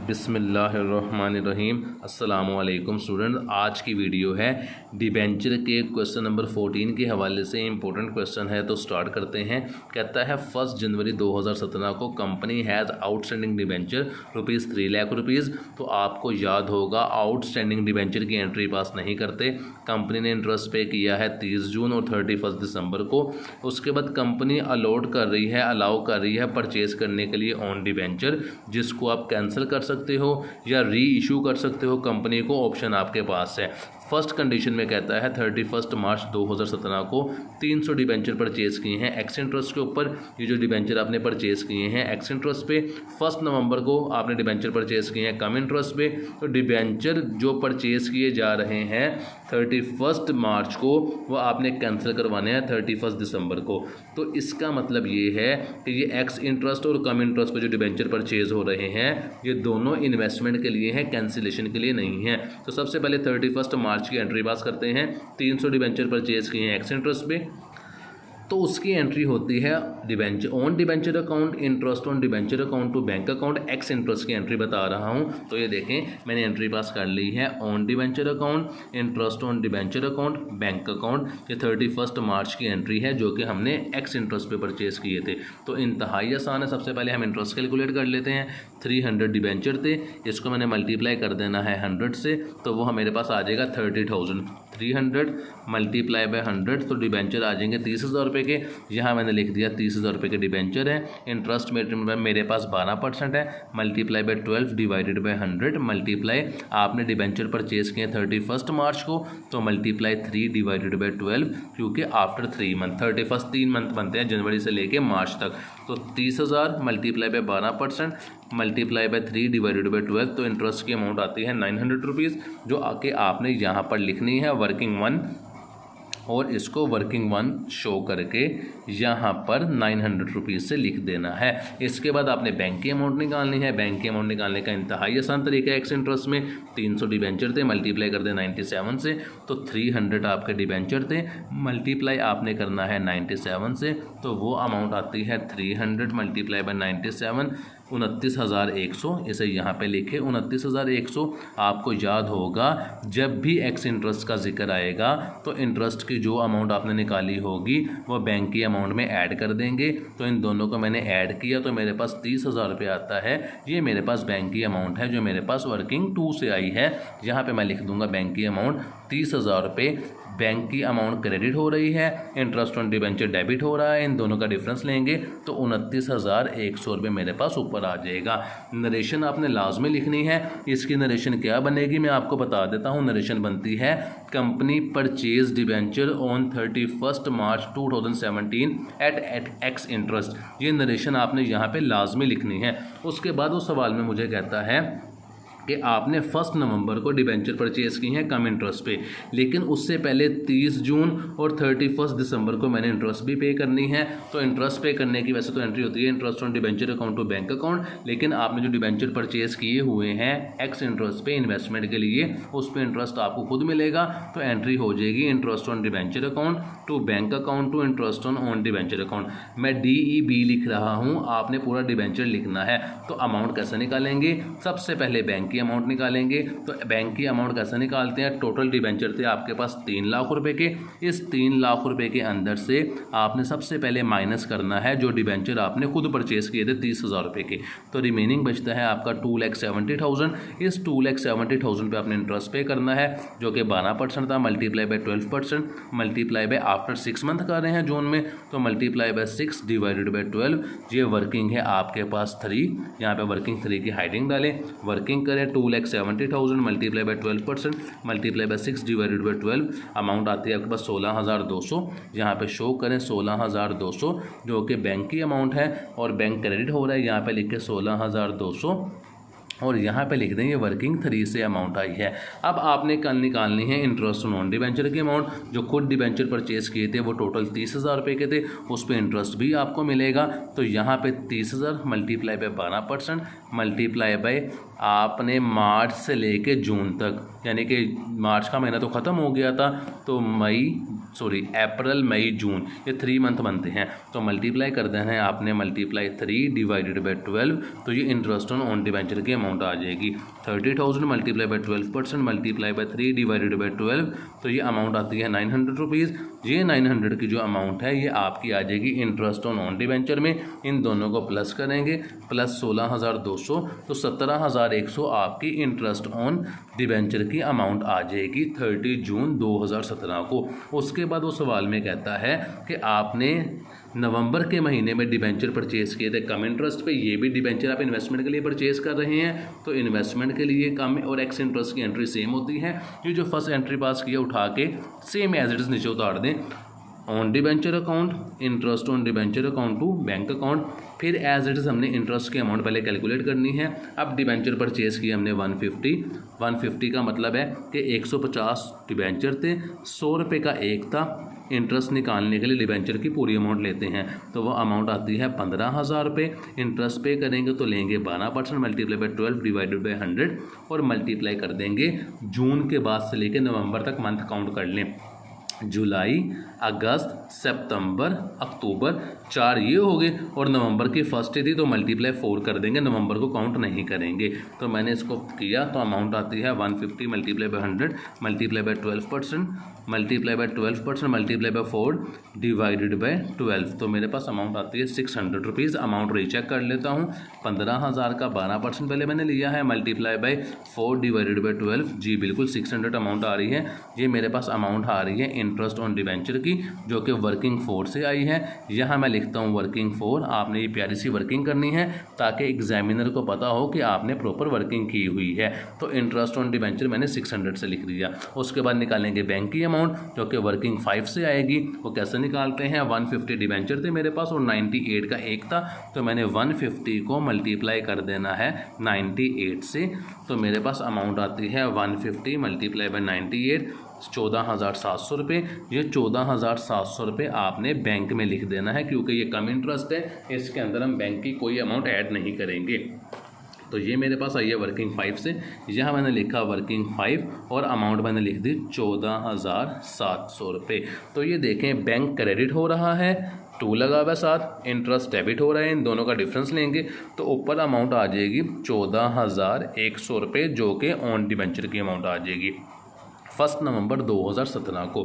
बिस्मिल्लाहिर्रहमानिर्रहीम। अस्सलामुअलैकुम स्टूडेंट, आज की वीडियो है डिबेंचर के क्वेश्चन नंबर 14 के हवाले से इंपॉर्टेंट क्वेश्चन है, तो स्टार्ट करते हैं। कहता है 1 जनवरी 2017 को company has outstanding debenture ₹3 lakh. तो आपको याद होगा आउटस्टैंडिंग डिबेंचर की एंट्री पास नहीं करते। कंपनी ने इंटरेस्ट पे किया है 30 जून और 31 दिसंबर को। उसके बाद कंपनी अलाउ कर रही है परचेज करने के लिए ऑन डिबेंचर, जिसको आप कैंसिल कर सकते हो या री इशू कर सकते हो कंपनी को, ऑप्शन आपके पास है। फर्स्ट कंडीशन में कहता है 31 मार्च 2017 को 300 डिबेंचर परचेज किए हैं एक्स इंटरेस्ट के ऊपर। ये जो डिबेंचर आपने परचेज किए हैं एक्स इंटरेस्ट पे, 1 नवंबर को आपने डिबेंचर परचेज किए हैं कम इंटरेस्ट पे, तो डिबेंचर जो परचेज किए जा रहे हैं 31 मार्च को वो आपने कैंसिल करवाने हैं 31 दिसंबर को। तो इसका मतलब ये है कि ये एक्स इंटरेस्ट और कम इंटरेस्ट पे जो डिबेंचर परचेज हो रहे हैं ये दोनों इन्वेस्टमेंट के लिए हैं, कैंसिलेशन के लिए नहीं है। तो सबसे पहले 31 मार्च की एंट्री पास करते हैं। 300 डिबेंचर परचेज किए हैं एक्स इंटरेस्ट पे, तो उसकी एंट्री होती है debenture on debenture account, interest on debenture account to bank account. Ex interest की एंट्री बता रहा हूँ, तो ये देखें मैंने एंट्री पास कर ली है on debenture account, interest on debenture account, bank account. ये 31 मार्च की एंट्री है जो कि हमने एक्स इंटरेस्ट पे परचेज किए थे। तो इंतहाई आसान है। सबसे पहले हम इंटरेस्ट कैलकुलेट कर लेते हैं। 300 डिबेंचर थे, इसको मैंने मल्टीप्लाई कर देना है 100 से, तो वो मेरे पास आ जाएगा 30,000। 300 मल्टीप्लाई बाय 100, तो डिबेंचर आ जाएंगे 30,000 रुपये के। यहाँ मैंने लिख दिया 30,000 रुपये के डिबेंचर है। इंटरेस्ट मेरे पास 12% है, multiply by 12 divided by 100, multiply आपने डिबेंचर परचेज किए 31 मार्च को, तो मल्टीप्लाई 3 डिवाइडेड बाय 12, क्योंकि आफ्टर 3 मंथ 31 3 मंथ बनते हैं जनवरी से लेके मार्च तक। तो 30,000 multiply by 12% multiply by 3 divided by 12, तो इंटरेस्ट की अमाउंट आती है 900 रुपीज़, जो आके आपने यहाँ पर लिखनी है वर्किंग वन, और इसको वर्किंग वन शो करके यहाँ पर 900 रुपीज़ से लिख देना है। इसके बाद आपने बैंक की अमाउंट निकालनी है। बैंक की अमाउंट निकालने का इंतहाई आसान तरीका है एक्स इंटरेस्ट में। 300 डिबेंचर थे, मल्टीप्लाई कर दे 97 से, तो 300 आपके डिबेंचर थे, मल्टीप्लाई आपने करना है 97 से, तो वो अमाउंट आती है 300 मल्टीप्लाई बाय 97, 29,100। इसे यहाँ पे लिखे 29,100। आपको याद होगा जब भी एक्स इंटरेस्ट का जिक्र आएगा तो इंटरेस्ट की जो अमाउंट आपने निकाली होगी वो बैंक की अमाउंट में ऐड कर देंगे। तो इन दोनों को मैंने ऐड किया तो मेरे पास 30,000 रुपये आता है। ये मेरे पास बैंक की अमाउंट है जो मेरे पास वर्किंग 2 से आई है। यहाँ पे मैं लिख दूंगा बैंक की अमाउंट 30,000 रुपये। बैंक की अमाउंट क्रेडिट हो रही है, इंटरेस्ट ऑन डिबेंचर डेबिट हो रहा है, इन दोनों का डिफरेंस लेंगे तो 29,100 रुपये मेरे पास ऊपर आ जाएगा। नरेशन आपने लाजमी लिखनी है। इसकी नरेशन क्या बनेगी मैं आपको बता देता हूँ। नरेशन बनती है company purchase debenture on 31 March 2017 at ex interest. ये नरेशन आपने यहाँ पे लाजमी लिखनी है। उसके बाद उस सवाल में मुझे कहता है कि आपने 1 नवंबर को डिबेंचर परचेज की हैं कम इंटरेस्ट पे, लेकिन उससे पहले 30 जून और 31 दिसंबर को मैंने इंटरेस्ट भी पे करनी है। तो इंटरेस्ट पे करने की वैसे तो एंट्री होती है interest on debenture account to bank account, लेकिन आपने जो डिबेंचर परचेज किए हुए हैं एक्स इंटरेस्ट पे इन्वेस्टमेंट के लिए, उस पर इंटरेस्ट आपको खुद मिलेगा। तो एंट्री हो जाएगी interest on debenture account to bank account to interest on debenture account. मैं DEB लिख रहा हूँ, आपने पूरा डिबेंचर लिखना है। तो अमाउंट कैसे निकालेंगे? सबसे पहले बैंक की अमाउंट निकालेंगे। तो बैंक की अमाउंट कैसे निकालते हैं? टोटल डिबेंचर थे आपके पास 3 लाख रुपए के। इस 3 लाख रुपए के अंदर से आपने सबसे पहले माइनस करना है जो डिबेंचर आपने खुद परचेज किए थे 30,000 रुपए के। तो रिमेनिंग बचता है आपका 2,70,000। इस 2,70,000 पे आपने इंटरेस्ट पे करना है जो कि 12% था, multiply by 12%, multiply by after 6 month कर रहे हैं जून में, तो मल्टीप्लाई बाय 6 डिवाइडेड बाय 12। ये वर्किंग है आपके पास 3, यहाँ पे वर्किंग 3 की हाइडिंग डालें, वर्किंग करें 2,70,000 multiply by 12% multiply by 6 divided by 12, amount आती है आपके पास 16,200। यहाँ पे शो करें 16,200 जो कि बैंक की अमाउंट है और बैंक क्रेडिट हो रहा है, यहाँ पे लिख के 16,200 और यहाँ पे लिख देंगे वर्किंग 3 से अमाउंट आई है। अब आपने कल निकालनी है इंटरेस्ट ऑन डिबेंचर की अमाउंट। जो खुद डिबेंचर परचेज किए थे वो टोटल 30,000 रुपये के थे, उस पर इंटरेस्ट भी आपको मिलेगा। तो यहाँ पे 30,000 मल्टीप्लाई बाय 12% मल्टीप्लाई बाय आपने मार्च से लेके जून तक, यानी कि मार्च का महीना तो ख़त्म हो गया था, तो मई सॉरी अप्रैल मई जून, ये 3 मंथ बनते हैं। तो मल्टीप्लाई कर देना है आपने, मल्टीप्लाई 3 डिवाइडेड बाई 12, तो ये इंटरेस्ट ऑन डिबेंचर की अमाउंट आ जाएगी 30,000 multiply by 12% multiply by 3 divided by 12, तो ये अमाउंट आती है 900 रुपीज़। ये 900 की जो अमाउंट है ये आपकी आ जाएगी इंटरेस्ट ऑन डिबेंचर में। इन दोनों को प्लस करेंगे, प्लस 16,200, तो 17,100 आपकी इंटरेस्ट ऑन डिबेंचर की अमाउंट आ जाएगी 30 जून 2017 को। उसके बाद वो सवाल में कहता है कि आपने नवंबर के महीने में डिबेंचर परचेज किए थे कम इंटरेस्ट पे, ये भी डिबेंचर आप इन्वेस्टमेंट के लिए परचेज कर रहे हैं, तो इन्वेस्टमेंट के लिए कम और एक्स इंटरेस्ट की एंट्री सेम होती है। ये जो फर्स्ट एंट्री पास किया उठा के सेम एज इट इज़ नीचे उतार दें, on debenture account, interest on debenture account to bank account. फिर एज इट इज़ हमने इंटरेस्ट की अमाउंट पहले कैलकुलेट करनी है। अब डिबेंचर परचेज किए हमने 150 का मतलब है कि 150 डिबेंचर थे, 100 रुपये का एक था। इंटरेस्ट निकालने के लिए डिबेंचर की पूरी अमाउंट लेते हैं, तो वो अमाउंट आती है 15,000 रुपये। इंटरेस्ट पे करेंगे तो लेंगे 12% मल्टीप्लाई बाई 12 डिवाइडेड बाई 100 और मल्टीप्लाई कर देंगे जून के बाद से लेकर नवंबर तक मंथ काउंट कर लें। जुलाई, अगस्त, सितंबर, अक्टूबर, 4 ये हो गए और नवंबर की फर्स्ट थी तो मल्टीप्लाई 4 कर देंगे, नवंबर को काउंट नहीं करेंगे। तो मैंने इसको किया तो अमाउंट आती है 150 multiply by 100 multiply by 12% multiply by 12% multiply by 4 divided by 12, तो मेरे पास अमाउंट आती है 600 रुपीज़। अमाउंट रीचेक कर लेता हूँ, 15,000 का 12% पहले मैंने लिया है मल्टीप्लाई बाई 4 डिवाइडेड बाई 12, जी बिल्कुल 600 अमाउंट आ रही है। ये मेरे पास अमाउंट आ रही है इंटरेस्ट ऑन डिबेंचर की, जो कि वर्किंग फोर से आई है। यहाँ मैं लिखता हूँ वर्किंग फोर, आपने ये प्यारी सी वर्किंग करनी है ताकि एग्जामिनर को पता हो कि आपने प्रॉपर वर्किंग की हुई है। तो इंटरेस्ट ऑन डिबेंचर मैंने 600 से लिख दिया। उसके बाद निकालेंगे बैंक की अमाउंट जो कि वर्किंग 5 से आएगी। वो कैसे निकालते हैं, 150 डिबेंचर थे मेरे पास और 98 का एक था, तो मैंने 150 को मल्टीप्लाई कर देना है 98 से, तो मेरे पास अमाउंट आती है 150 मल्टीप्लाई बाई 98, 14,700 रुपये। ये 14,700 रुपये आपने बैंक में लिख देना है, क्योंकि ये कम इंटरेस्ट है, इसके अंदर हम बैंक की कोई अमाउंट ऐड नहीं करेंगे। तो ये मेरे पास आई है वर्किंग 5 से, यहाँ मैंने लिखा वर्किंग 5 और अमाउंट मैंने लिख दी 14,700 रुपये। तो ये देखें बैंक क्रेडिट हो रहा है, 2 लगा हुआ साथ, इंटरेस्ट डेबिट हो रहा है, इन दोनों का डिफरेंस लेंगे तो ऊपर अमाउंट आ जाएगी 14,100 रुपये, जो कि ऑन डिबेंचर की अमाउंट आ जाएगी 1 नवंबर 2017 को।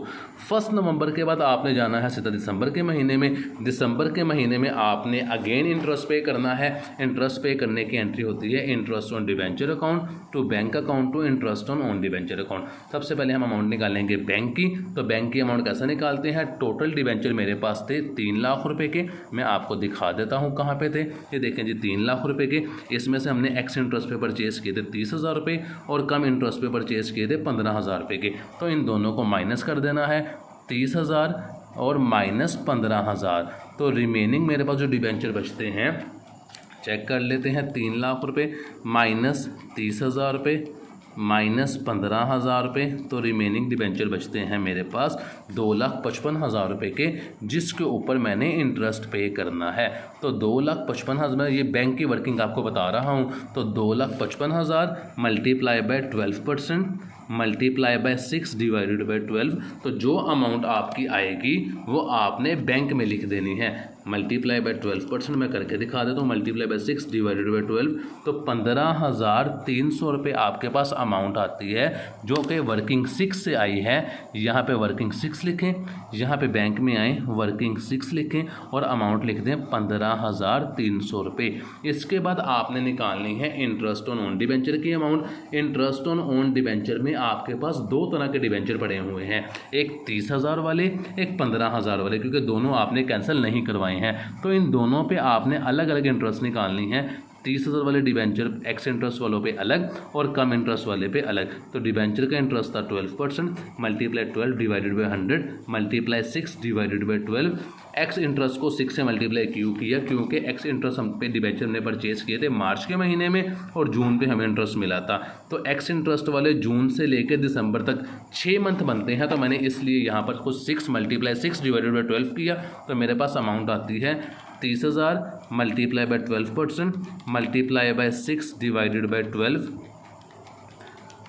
1 नवंबर के बाद आपने जाना है सीधा दिसंबर के महीने में। दिसंबर के महीने में आपने अगेन इंटरेस्ट पे करना है। इंटरेस्ट पे करने की एंट्री होती है interest on debenture account to bank account to interest on debenture account. सबसे पहले हम अमाउंट निकालेंगे बैंक की। तो बैंक की अमाउंट कैसे निकालते हैं, टोटल डिबेंचर मेरे पास थे 3 लाख रुपये के, मैं आपको दिखा देता हूँ कहाँ पे थे। ये देखें जी 3 लाख रुपये के, इसमें से हमने एक्स इंटरेस्ट पे परचेज किए थे 30,000 रुपये और कम इंटरेस्ट पे परचेज किए थे 15,000 रुपये के। तो इन दोनों को माइनस कर देना है, 30,000 और माइनस 15,000, तो रिमेनिंग मेरे पास जो डिबेंचर बचते हैं चेक कर लेते हैं। 3 लाख रुपये माइनस 30,000 रुपये माइनस 15,000 रुपये, तो रिमेनिंग डिबेंचर बचते हैं मेरे पास 2,55,000 रुपये के, जिसके ऊपर मैंने इंटरेस्ट पे करना है। तो 2,55,000, ये बैंक की वर्किंग आपको बता रहा हूँ, तो 2,55,000 multiply by 12% multiply by 6 divided by 12, तो जो अमाउंट आपकी आएगी वो आपने बैंक में लिख देनी है। मल्टीप्लाई बाय 12% मैं करके दिखा देता हूँ, मल्टीप्लाई बाय 6 डिवाइडेड बाय 12, तो 15,300 रुपये आपके पास अमाउंट आती है, जो कि वर्किंग 6 से आई है। यहाँ पे वर्किंग 6 लिखें, यहाँ पे बैंक में आए वर्किंग 6 लिखें और अमाउंट लिख दें 15,300 रुपये। इसके बाद आपने निकालनी है इंटरेस्ट ऑन डिबेंचर की अमाउंट। इंटरेस्ट ऑन डिबेंचर में आपके पास 2 तरह के डिबेंचर पड़े हुए हैं, एक 30,000 वाले, एक 15,000 वाले, क्योंकि दोनों आपने कैंसिल नहीं करवाए हैं। तो इन दोनों पे आपने अलग अलग इंटरेस्ट निकालनी है। 30,000 वाले डिबेंचर एक्स इंटरेस्ट वालों पे अलग और कम इंटरेस्ट वाले पे अलग। तो डिबेंचर का इंटरेस्ट था 12%, multiply 12 divided by 100 multiply 6 divided by 12। X interest को 6 से मल्टीप्लाई क्यों किया, क्योंकि एक्स इंटरेस्ट हम पे डिबेंचर ने परचेज किए थे मार्च के महीने में और जून पे हमें इंटरेस्ट मिला था। तो एक्स इंटरेस्ट वाले जून से लेकर दिसंबर तक 6 मंथ बनते हैं, तो मैंने इसलिए यहाँ पर कुछ 6 मल्टीप्लाई 6 डिवाइडेड बाई 12 किया, तो मेरे पास अमाउंट आती है 30,000 multiply by 12% multiply by 6 divided by 12,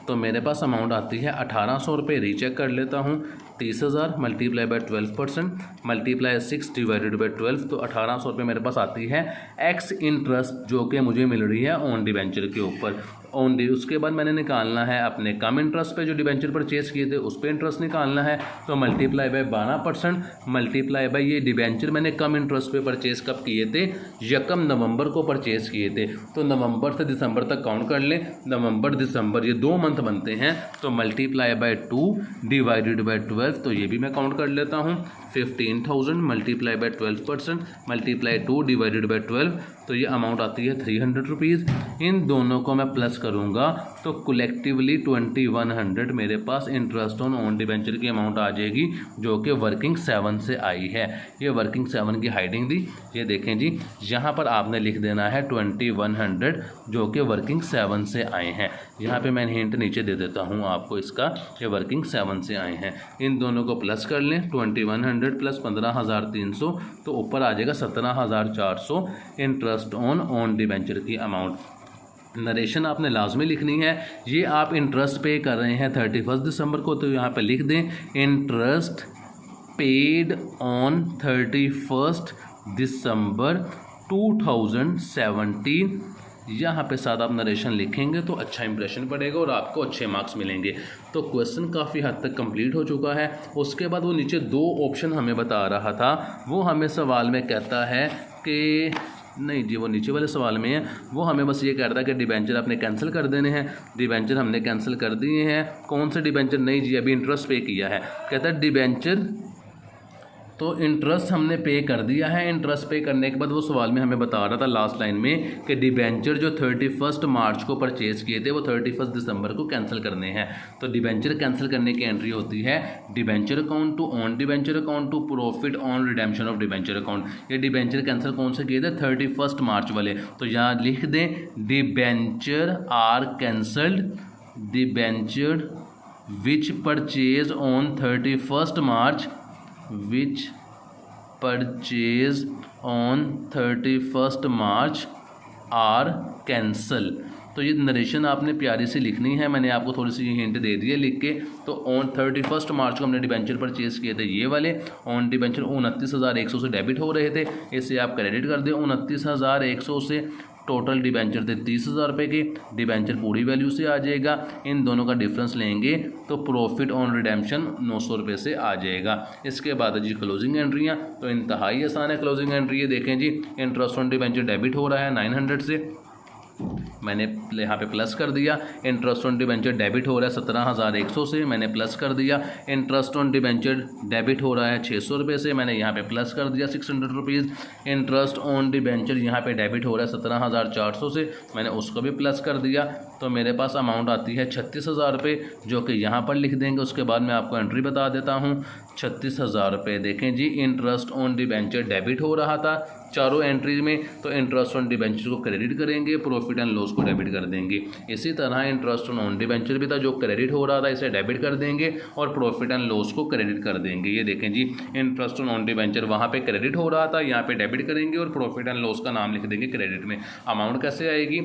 तो मेरे पास अमाउंट आती है 1,800 रुपये। रीचेक कर लेता हूँ, 30,000 multiply by 12% multiply 6 divided by 12, तो 1800 रुपये मेरे पास आती है एक्स इंटरेस्ट जो कि मुझे मिल रही है ऑन डिबेंचर के ऊपर। उसके बाद मैंने निकालना है अपने कम इंटरेस्ट पे जो डिबेंचर परचेज किए थे उस पर इंटरेस्ट निकालना है, तो मल्टीप्लाई बाय 12% मल्टीप्लाई बाय ये डिबेंचर मैंने कम इंटरेस्ट पे परचेज कब किए थे, 1 नवंबर को परचेज किए थे। तो नवंबर से दिसंबर तक काउंट कर लें, नवंबर दिसंबर ये 2 मंथ बनते हैं, तो मल्टीप्लाई बाय 2 डिवाइडेड बाय 12, तो ये भी मैं काउंट कर लेता हूँ। 15,000 multiply by 12% multiply 2 divided by 12, तो ये अमाउंट आती है 300 रुपीज़। इन दोनों को मैं प्लस करूँगा तो कलेक्टिवली 2100 मेरे पास इंटरेस्ट ऑन डिबेंचर की अमाउंट आ जाएगी, जो कि वर्किंग 7 से आई है। ये वर्किंग 7 की हाइडिंग दी, ये देखें जी, यहाँ पर आपने लिख देना है 2100 जो कि वर्किंग 7 से आए हैं। यहाँ पे मैं हिंट नीचे दे देता हूँ आपको इसका, ये वर्किंग 7 से आए हैं। इन दोनों को प्लस कर लें, 2100 प्लस 15,300, तो ऊपर आ जाएगा 17,400 इंटरेस्ट ऑन डिबेंचर की अमाउंट। नरेशन आपने लाजमी लिखनी है। ये आप इंटरेस्ट पे कर रहे हैं 31 दिसंबर को, तो यहाँ पे लिख दें इंटरेस्ट पेड ऑन 31 दिसंबर 2017। यहाँ पे साथ आप नरेशन लिखेंगे तो अच्छा इंप्रेशन पड़ेगा और आपको अच्छे मार्क्स मिलेंगे। तो क्वेश्चन काफ़ी हद तक कंप्लीट हो चुका है। उसके बाद वो नीचे 2 ऑप्शन हमें बता रहा था, वो हमें सवाल में कहता है कि नहीं जी, वो नीचे वाले सवाल में है, वो हमें बस ये कह रहा था कि डिबेंचर आपने कैंसिल कर देने हैं। डिबेंचर हमने कैंसिल कर दिए हैं। कौन से डिबेंचर? नहीं जी, अभी इंटरेस्ट पे किया है। कहता है डिबेंचर, तो इंटरेस्ट हमने पे कर दिया है। इंटरेस्ट पे करने के बाद वो सवाल में हमें बता रहा था लास्ट लाइन में कि डिबेंचर जो 31 मार्च को परचेज किए थे वो 31 दिसंबर को कैंसिल करने हैं। तो डिबेंचर कैंसिल करने की एंट्री होती है debenture account to on debenture account to profit on redemption of debenture account. ये डिबेंचर कैंसिल कौन से किए थे? 31 मार्च वाले। तो यहाँ लिख दें debenture are cancelled, debenture which purchase on 31 March, which purchase on 31 March are cancel. तो ये नरेशन आपने प्यारी सी लिखनी है, मैंने आपको थोड़ी सी हिंट दे दी है लिख के। तो ऑन 31 मार्च को हमने डिबेंचर परचेज किए थे ये वाले। ऑन डिबेंचर 29,100 से डेबिट हो रहे थे, इसे आप क्रेडिट कर दें 29,100 से। टोटल डिबेंचर थे 30,000 रुपये के, डिबेंचर पूरी वैल्यू से आ जाएगा। इन दोनों का डिफरेंस लेंगे तो प्रॉफिट ऑन रिडेम्पशन 900 रुपये से आ जाएगा। इसके बाद जी क्लोजिंग एंट्रियाँ, तो इंतहाई आसान है क्लोजिंग एंट्री। ये देखें जी, इंटरेस्ट ऑन डिबेंचर डेबिट हो रहा है 900 से, मैंने यहाँ पे प्लस कर दिया। इंटरेस्ट ऑन डिबेंचर डेबिट हो रहा है 17,100 से, मैंने प्लस कर दिया। इंटरेस्ट ऑन डिबेंचर डेबिट हो रहा है 600 रुपये से, मैंने यहाँ पे प्लस कर दिया 600 रुपीज़। इंटरेस्ट ऑन डिबेंचर यहाँ पे डेबिट हो रहा है 17,400 से, मैंने उसको भी प्लस कर दिया। तो मेरे पास अमाउंट आती है 36,000 रुपये, जो कि यहाँ पर लिख देंगे। उसके बाद मैं आपको एंट्री बता देता हूँ 36,000 रुपये। देखें जी, इंटरेस्ट ऑन डिबेंचर डेबिट हो रहा था चारों एंट्रीज में, तो इंटरेस्ट ऑन डिबेंचर को क्रेडिट करेंगे, प्रॉफिट एंड लॉस को डेबिट कर देंगे। इसी तरह इंटरेस्ट ऑन डिबेंचर भी था, जो क्रेडिट हो रहा था इसे डेबिट कर देंगे और प्रॉफिट एंड लॉस को क्रेडिट कर देंगे। ये देखें जी, इंटरेस्ट ऑन डिबेंचर वहाँ पे क्रेडिट हो रहा था, यहाँ पे डेबिट करेंगे और प्रॉफिट एंड लॉस का नाम लिख देंगे क्रेडिट में। अमाउंट कैसे आएगी?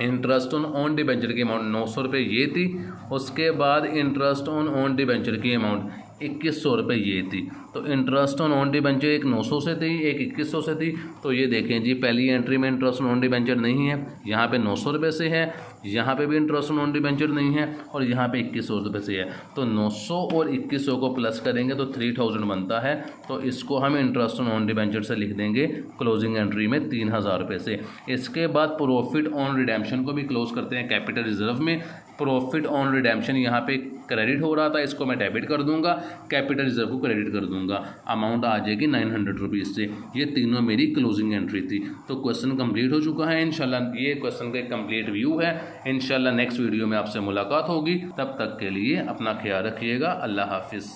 इंटरेस्ट ऑन डिबेंचर की अमाउंट 900 रुपये ये थी। उसके बाद इंटरेस्ट ऑन डिबेंचर की अमाउंट 2100 रुपये ये थी। तो इंटरेस्ट ऑन डिबेंचर एक 900 से थी, एक 2100 से थी। तो ये देखें जी, पहली एंट्री में इंटरेस्ट ऑन डिबेंचर नहीं है, यहाँ पे 900 रुपये से है, यहाँ पे भी इंटरेस्ट ऑन डिबेंचर नहीं है और यहाँ पे 2100 रुपये से है। तो 900 और 2100 को प्लस करेंगे तो 3000 बनता है। तो इसको हम इंटरेस्ट ऑन डिबेंचर से लिख देंगे क्लोजिंग एंट्री में 3000 रुपये से। इसके बाद प्रॉफिट ऑन रिडेम्पशन को भी क्लोज करते हैं कैपिटल रिजर्व में। प्रॉफिट ऑन रिडेम्पशन यहाँ पे क्रेडिट हो रहा था, इसको मैं डेबिट कर दूंगा, कैपिटल रिजर्व को क्रेडिट कर दूंगा। अमाउंट आ जाएगी 900 रुपीज़ से। ये तीनों मेरी क्लोजिंग एंट्री थी। तो क्वेश्चन कंप्लीट हो चुका है इंशाल्लाह। ये क्वेश्चन का एक कंप्लीट व्यू है। इंशाल्लाह नेक्स्ट वीडियो में आपसे मुलाकात होगी। तब तक के लिए अपना ख्याल रखिएगा। अल्लाह हाफिज़।